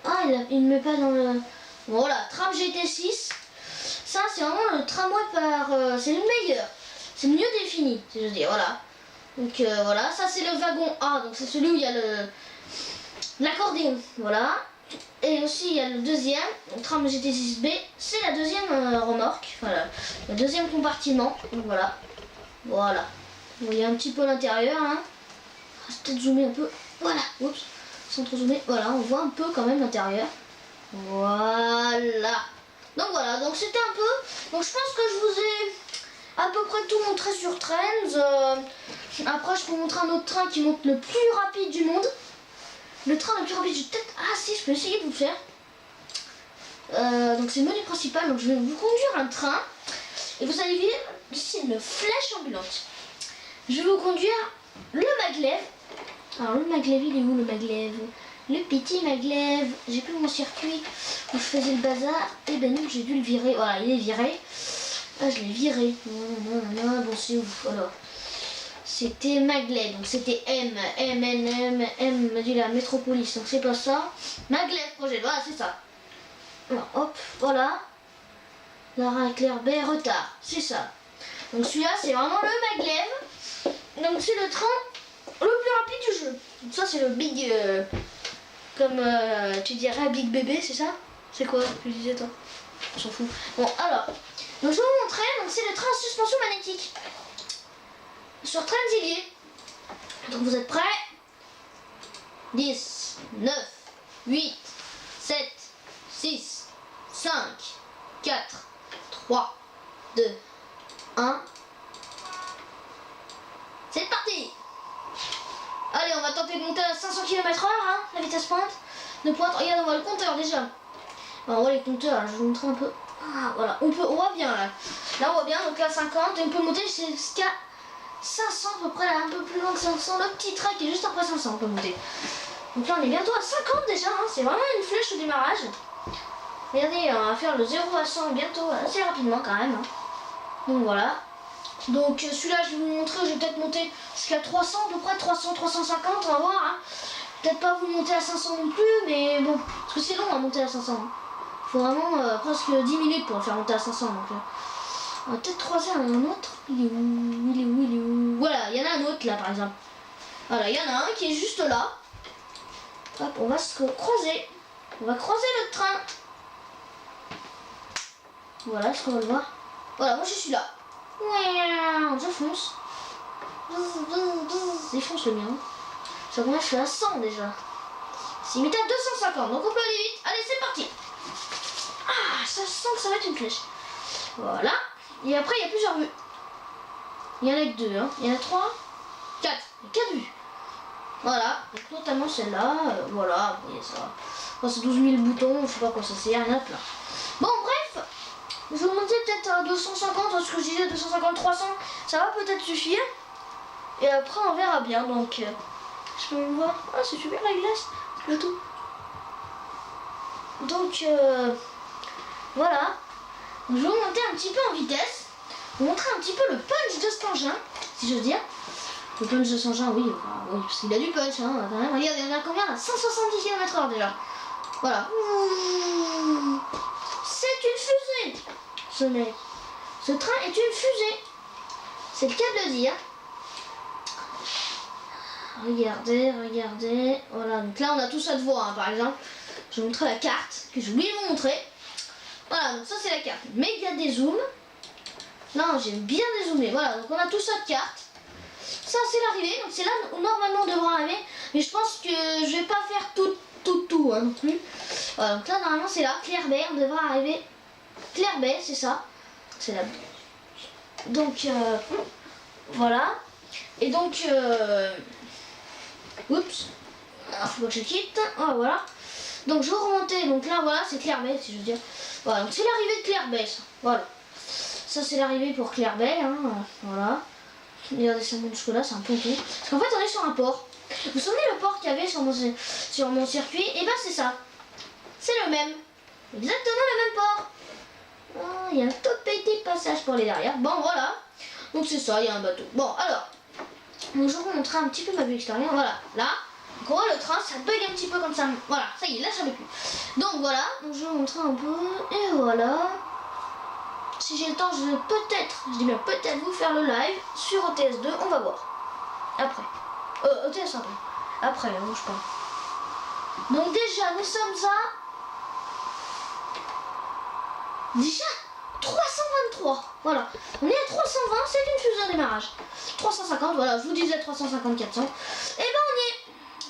Ah, il ne met pas dans le... Voilà, tram GT6. Ça, c'est vraiment le tramway par... c'est le meilleur. C'est le mieux défini, si je veux dire, voilà. Donc voilà, ça c'est le wagon A, donc c'est celui où il y a l'accordéon, voilà. Et aussi il y a le deuxième, le tram GT6B, c'est la deuxième remorque, voilà, le deuxième compartiment, donc voilà. Voilà, vous voyez un petit peu l'intérieur, hein. Je vais peut-être zoomer un peu, voilà, oups, sans trop zoomer, voilà, on voit un peu quand même l'intérieur. Voilà. Donc voilà, donc c'était un peu, donc je pense que je vous ai à peu près tout montré sur Trends. Après je peux vous montrer un autre train qui monte le plus rapide du monde. Le train le plus rapide du peut-être. Ah si, je peux essayer de vous le faire. Donc c'est le menu principal, donc je vais vous conduire un train. Et vous allez voir ici une flèche ambulante. Je vais vous conduire le maglev. Alors le maglev, il est où le maglev? Le petit maglev. J'ai plus mon circuit où je faisais le bazar. Et ben non, j'ai dû le virer. Voilà, il est viré. Ah, je l'ai viré. Bon, c'est où alors? C'était maglev, donc c'était M me dit la métropolis, donc c'est pas ça. Maglev projet, voilà, c'est ça. Alors, hop, voilà. Lara Claire B, retard, c'est ça. Donc celui-là, c'est vraiment le maglev. Donc c'est le train le plus rapide du jeu. Donc ça, c'est le big, comme tu dirais big bébé, c'est ça? C'est quoi que tu disais toi? On s'en fout. Bon, alors, donc je vais vous montrer, donc c'est le train à suspension magnétique. Sur Transilier. Donc vous êtes prêts? 10, 9, 8, 7, 6, 5, 4, 3, 2, 1. C'est parti! Allez, on va tenter de monter à 500 km/h, hein, la vitesse pointe. De pointe, regarde, on voit le compteur déjà. Alors, on voit les compteurs, là, je vais vous montrer un peu. Ah, voilà, on voit bien là. Là, on voit bien, donc là 50, et on peut monter jusqu'à 500 à peu près, là, un peu plus loin que 500. Le petit train qui est juste après 500, on peut monter. Donc là, on est bientôt à 50 déjà, hein, c'est vraiment une flèche au démarrage. Regardez, on va faire le 0 à 100 bientôt, assez rapidement quand même. Hein. Donc voilà. Donc celui-là, je vais vous montrer, je vais peut-être monter jusqu'à 300, à peu près 300, 350, on va voir. Hein. Peut-être pas vous monter à 500 non plus, mais bon, parce que c'est long à monter à 500. Hein. Faut vraiment presque 10 minutes pour le faire monter à 500. Donc, on va peut-être croiser un autre. Il est où? Voilà, il y en a un autre là par exemple. Voilà, il y en a un qui est juste là. Hop, on va se croiser. On va croiser le train. Voilà, est-ce qu'on va le voir? Voilà, moi je suis là. Je fonce. Il fonce le mien. Ça combien je suis à 100 déjà. C'est limité à 250, donc on peut aller vite. Allez, c'est parti. Ah, ça sent que ça va être une flèche. Voilà. Et après, il y a plusieurs vues. Il y en a que 2, hein. Il y en a 3, 4. Il y a 4 vues. Voilà. Donc, notamment celle-là. Voilà. Vous voyez ça. Enfin, c'est 12 000 boutons. Je sais pas quoi ça sert. Il y en a plein. Bon, bref. Je vais monter peut-être à 250. Ce que je disais, 250, 300. Ça va peut-être suffire. Et après, on verra bien. Donc, je peux me voir. Ah, c'est super la glace. Le tout. Donc, voilà. Je vais vous monter un petit peu en vitesse. Vous montrer un petit peu le punch de cet engin, si je veux dire. Le punch de cet engin, oui, oui, parce qu'il a du punch, hein, quand même. Regardez, on a combien là? 170 km/h déjà. Voilà. C'est une fusée, ce mec. Ce train est une fusée. C'est le cas de le dire. Regardez, regardez. Voilà, donc là on a tout ça de voir, hein, par exemple. Je vais vous montrer la carte, que j'ai oublié de vous montrer. Voilà, donc ça c'est la carte. Méga dézoom. Là, j'ai bien dézoomé. Voilà, donc on a tout ça de carte. Ça c'est l'arrivée, donc c'est là où normalement on devra arriver. Mais je pense que je vais pas faire tout hein, non plus. Voilà, donc là normalement c'est là, Clairbay, on devra arriver. Clairbay, c'est ça. C'est là. Donc voilà. Et donc oups. Alors faut pas que je quitte. Ah voilà. Donc je vais remonter, donc là voilà c'est Clairbay si je veux dire. Voilà, donc c'est l'arrivée de Clairbay ça. Voilà. Ça c'est l'arrivée pour Clairbay, hein. Voilà. Regardez ça monte jusque là, c'est un ponton. Parce qu'en fait on est sur un port. Vous vous souvenez le port qu'il y avait sur mon circuit? Et ben c'est ça. C'est le même. Exactement le même port. Oh, il y a un tout petit passage pour aller derrière. Bon voilà. Donc c'est ça, il y a un bateau. Bon alors. Donc je vais vous montrer un petit peu ma vue extérieure. Voilà. Là. on voit le train, ça bug un petit peu comme ça. Voilà, ça y est, là ça ne plus. Donc voilà, donc je vais vous montrer un peu. Et voilà. Si j'ai le temps, je vais peut-être, je dis bien peut-être vous faire le live sur OTS2, on va voir. Après. OTS 1. Après, hein, je parle. Donc déjà, nous sommes à... Déjà 323. Voilà. On est à 320, c'est une fusée au démarrage. 350, voilà, je vous disais 350, 400. Et ben on y est.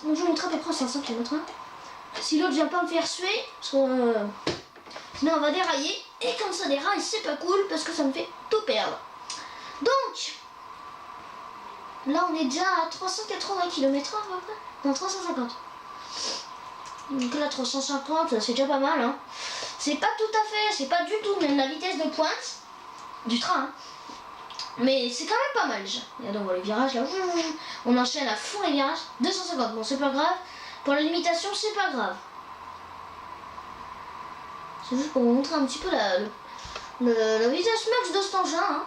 Donc je vous montre à peu près 500 km/h. Si l'autre vient pas me faire suer, parce que sinon on va dérailler. Et quand ça déraille, c'est pas cool parce que ça me fait tout perdre. Donc, là on est déjà à 380 km/h à peu près. Non, 350. Donc là 350, c'est déjà pas mal. Hein. C'est pas tout à fait, c'est pas du tout même la vitesse de pointe du train. Hein. Mais c'est quand même pas mal déjà. Regardez, on voit les virages là. On enchaîne à fond les virages. 250, bon c'est pas grave. Pour la limitation, c'est pas grave. C'est juste pour vous montrer un petit peu la vitesse max de cet engin. Hein.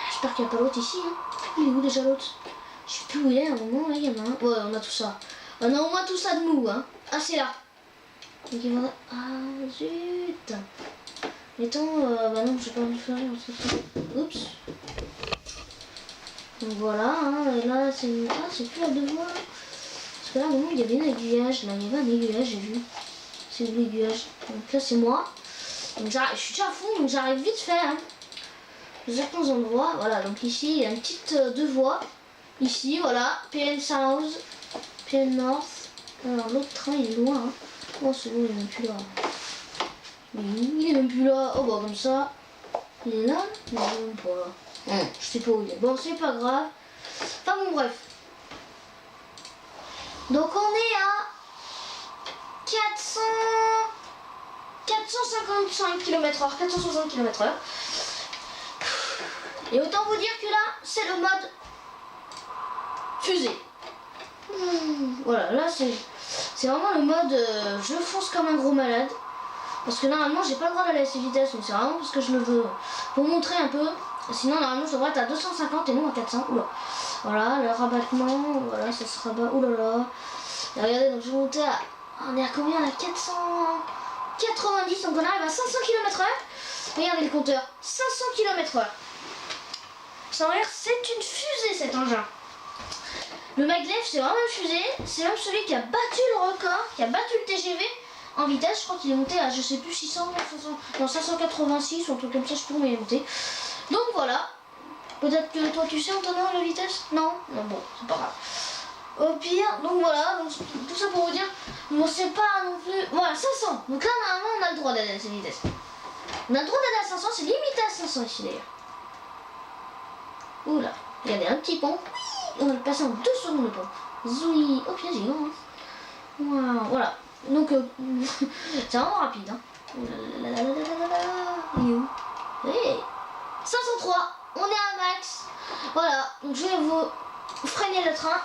J'espère qu'il n'y a pas l'autre ici. Hein. Il est où déjà l'autre? Je sais plus où il est à un moment. Là, il y en a un. Ouais, on a tout ça. On a au moins tout ça de mou. Hein. Ah, c'est là. Donc, il va... Ah, zut. Mettons... bah non, j'ai pas envie de faire. Oups. Donc voilà. Hein. Et là, c'est... Ah, c'est plus la deux voies. Parce que là, à un moment, il y avait un aiguillage. Là, il y avait un aiguillage, j'ai vu. C'est où l'aiguillage? Donc là, c'est moi. Donc je suis déjà à fond, donc j'arrive vite fait. Hein. Certains endroits, voilà, donc ici il y a une petite deux voies. Ici, voilà, PN South, PN North. Alors l'autre train il est loin. Hein. Oh c'est bon, il est même plus là. Il est même plus là. Oh bah comme ça. Il est là? Non, il est même pas là. Je sais pas où il est. Bon, c'est pas grave. Enfin bon, bref. Donc on est à 455 km/h, 460 km/h. Et autant vous dire que là, c'est le mode fusée. Voilà, là c'est vraiment le mode je fonce comme un gros malade. Parce que normalement, j'ai pas le droit d'aller à ces vitesses, donc c'est vraiment parce que je le veux. Pour montrer un peu. Sinon, normalement, je devrais être à 250 et non à 400. Oula. Voilà, le rabattement, voilà, ça se rabat. Oulala. Et regardez, donc je vais monter à... On est à combien là? 490, donc on arrive à 500 km/h. Regardez le compteur, 500 km/h. Ça a l'air, c'est une fusée cet engin. Le maglev, c'est vraiment une fusée. C'est même celui qui a battu le record, qui a battu le TGV en vitesse. Je crois qu'il est monté à, je sais plus, 600, 500, non, 586 ou un truc comme ça, je sais plus où il est monté. Donc voilà. Peut-être que toi tu sais Antonin la vitesse? Non? Non, bon, c'est pas grave. Au pire, donc voilà, donc, tout ça pour vous dire, on sait pas non plus. Voilà, 500. Donc là, normalement, on a le droit d'aller à cette vitesse. On a le droit d'aller à 500, c'est limité à 500 ici d'ailleurs. Oula, regardez, un petit pont. On va le passer en 2 secondes le pont. Zoui, oh pied géant. Wow, voilà. Donc, c'est vraiment rapide. Hein. Il est où? Hey, 503, on est à max. Voilà, donc je vais vous freiner le train.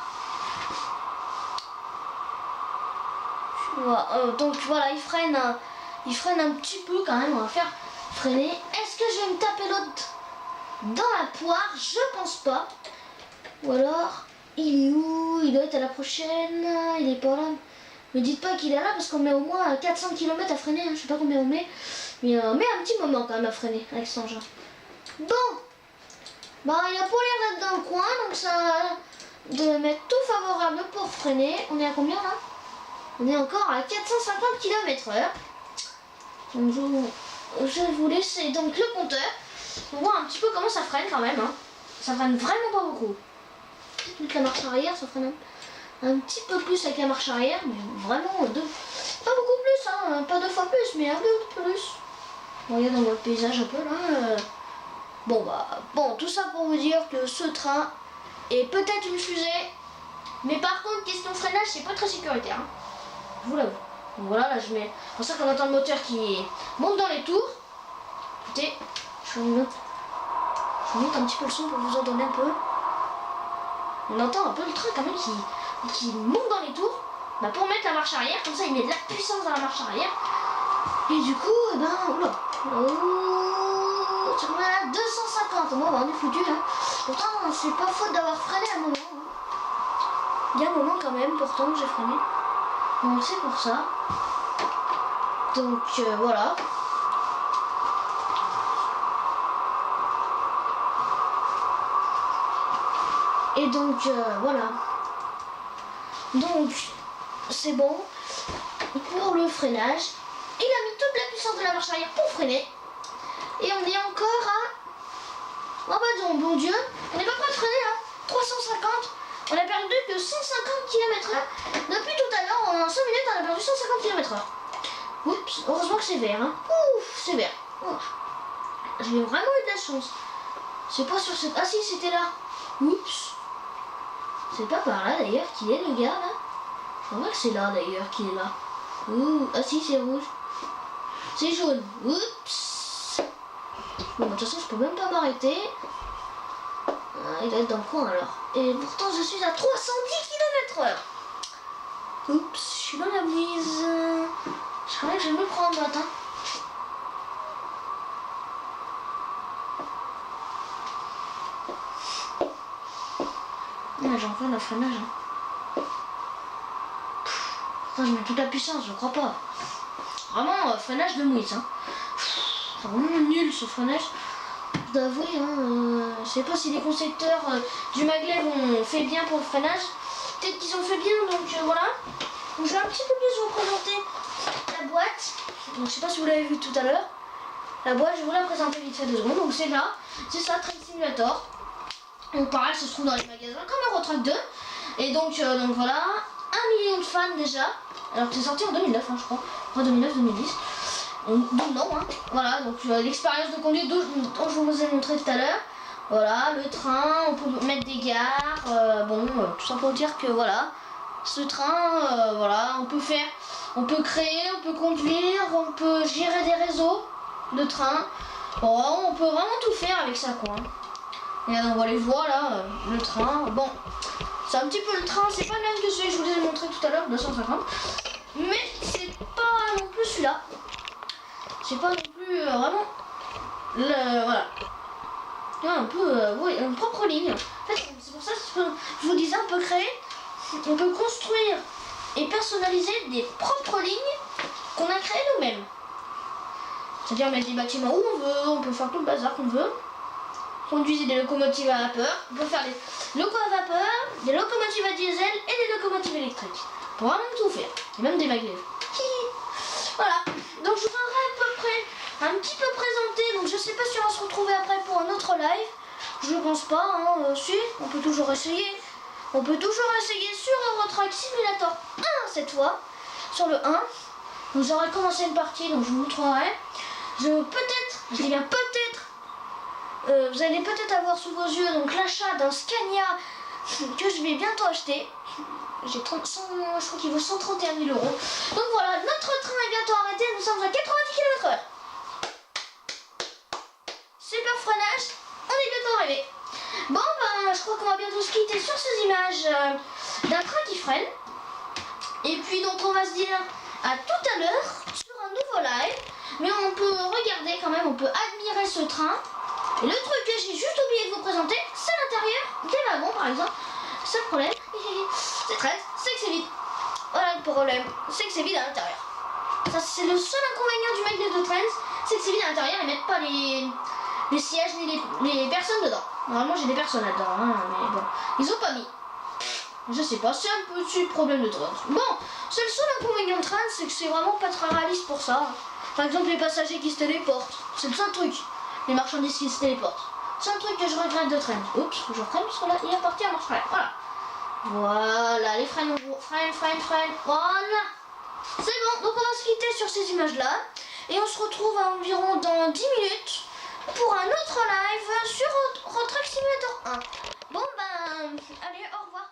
Voilà, donc voilà, il freine un petit peu quand même, on va faire freiner. Est-ce que je vais me taper l'autre dans la poire? Je pense pas. Ou alors, il est où? Il doit être à la prochaine, il est pas là. Me dites pas qu'il est là parce qu'on met au moins 400 km à freiner, hein. Je sais pas combien on met. Mais on met un petit moment quand même à freiner avec cet engin. Bon, bah il a pas l'air d'être dans le coin, donc ça de mettre tout favorable pour freiner. On est à combien là? On est encore à 450 km/h. Donc je vais vous laisser donc le compteur pour voir un petit peu comment ça freine quand même. Hein. Ça freine vraiment pas beaucoup. Avec la marche arrière, ça freine un petit peu plus avec la marche arrière, mais vraiment pas beaucoup plus, hein. Pas 2 fois plus, mais un peu plus. Bon, regarde, on voit le paysage un peu là. Bon, tout ça pour vous dire que ce train est peut-être une fusée, mais par contre, question freinage, c'est pas très sécuritaire. Hein. Je vous l'avoue. Donc voilà, là je mets. C'est pour ça qu'on entend le moteur qui monte dans les tours. Écoutez, je monte un petit peu le son pour vous entendre un peu. On entend un peu le train quand même qui monte dans les tours. Bah pour mettre la marche arrière, comme ça il met de la puissance dans la marche arrière. Et du coup, eh ben, oula. Oh, tu remets à 250. Bon, bah, on est foutu. Hein. Pourtant, c'est pas faute d'avoir freiné à un moment. Hein. Il y a un moment quand même, pourtant, que j'ai freiné. Donc c'est pour ça. Donc voilà. Et donc voilà. Donc c'est bon. Pour le freinage, il a mis toute la puissance de la marche arrière pour freiner. Et on est encore à... Oh bah donc, bon Dieu, on n'est pas prêt de freiner là. 350. On a perdu que 150 km/h. Depuis tout à l'heure, en 5 minutes, on a perdu 150 km/h. Oups, heureusement que c'est vert. Hein. Ouf, c'est vert. Oh. J'ai vraiment eu de la chance. C'est pas sur cette... Ah si, c'était là. Oups. C'est pas par là d'ailleurs qu'il est le gars là. Je crois que c'est là d'ailleurs qu'il est là. Ouh, ah si, c'est rouge. C'est jaune. Oups. Bon, de toute façon, je peux même pas m'arrêter. Ah, il doit être dans le coin alors. Et pourtant, je suis à 310 km/h. Oups, je suis dans la brise. Je croyais que je vais me prendre en matin. J'ai encore le freinage. Putain, je mets toute la puissance, je crois pas. Vraiment, freinage de mouise. Hein. C'est vraiment nul ce freinage. Je dois avouer, hein, je sais pas si les concepteurs du maglev ont fait bien pour le freinage. Peut-être qu'ils ont fait bien, donc voilà. Donc, je vais un petit peu plus vous présenter la boîte. Donc, je sais pas si vous l'avez vu tout à l'heure. La boîte, je vais vous la présenter vite fait 2 secondes. Donc c'est là, c'est ça, Train Simulator. Donc pareil, ça se trouve dans les magasins comme Eurotrack 2. Et donc voilà, 1 million de fans déjà. Alors que c'est sorti en 2009, hein, je crois. En 2009-2010. Donc non, hein. Voilà, donc l'expérience de conduite dont je vous ai montré tout à l'heure. Voilà, le train, on peut mettre des gares. Tout ça pour dire que voilà, ce train, voilà, on peut créer, on peut conduire, on peut gérer des réseaux de trains. Bon, on peut vraiment tout faire avec ça, quoi. Et on voit les voies là, le train. Bon, c'est un petit peu le train, c'est pas le même que celui que je vous ai montré tout à l'heure, 250. Mais c'est pas non plus celui-là. C'est pas non plus vraiment voilà. Il y a un peu, oui, une propre ligne. En fait, c'est pour ça que je vous disais, on peut créer, on peut construire et personnaliser des propres lignes qu'on a créées nous-mêmes. C'est-à-dire mettre des bâtiments où on veut, on peut faire tout le bazar qu'on veut. Conduire des locomotives à vapeur, on peut faire des locos à vapeur, des locomotives à diesel et des locomotives électriques. On peut vraiment tout faire, et même des maglevs. Voilà, donc je vous aurai à peu près un petit peu présenté, donc je sais pas si on va se retrouver après pour un autre live. Je ne pense pas, hein, si, on peut toujours essayer. On peut toujours essayer sur Eurotrack Simulator 1 cette fois, sur le 1. Donc j'aurai commencé une partie, donc je vous montrerai. Je dis bien peut-être, vous allez peut-être avoir sous vos yeux donc l'achat d'un Scania que je vais bientôt acheter. J'ai je crois qu'il vaut 131 000 €. Donc voilà, notre train est bientôt arrêté, nous sommes à 90 km/h. Super freinage, on est bientôt arrivé. Bon ben, je crois qu'on va bientôt se quitter sur ces images d'un train qui freine. Et puis donc on va se dire à tout à l'heure sur un nouveau live. Mais on peut regarder quand même, on peut admirer ce train. Et le truc que j'ai juste oublié de vous présenter, c'est l'intérieur des wagons par exemple. Seul problème, c'est que c'est vide. Voilà le problème, c'est que c'est vide à l'intérieur. Ça c'est le seul inconvénient du maglev de Trains, c'est que c'est vide à l'intérieur, ils mettent pas les sièges ni les personnes dedans. Normalement j'ai des personnes là-dedans, hein, mais bon, ils ont pas mis. Je sais pas, c'est un petit problème de Trains. Bon, c'est le seul inconvénient de Trains, c'est que c'est vraiment pas très réaliste pour ça. Par exemple les passagers qui se téléportent, c'est le seul truc. Les marchandises qui se téléportent. C'est un truc que je regrette de Trains. Oups, je freine parce que là il est parti à marche arrière. Voilà. Voilà, les freins, freine. Voilà. C'est bon, donc on va se quitter sur ces images-là. Et on se retrouve à environ dans 10 minutes pour un autre live sur Eurotrack Simulator 1. Bon ben, allez, au revoir.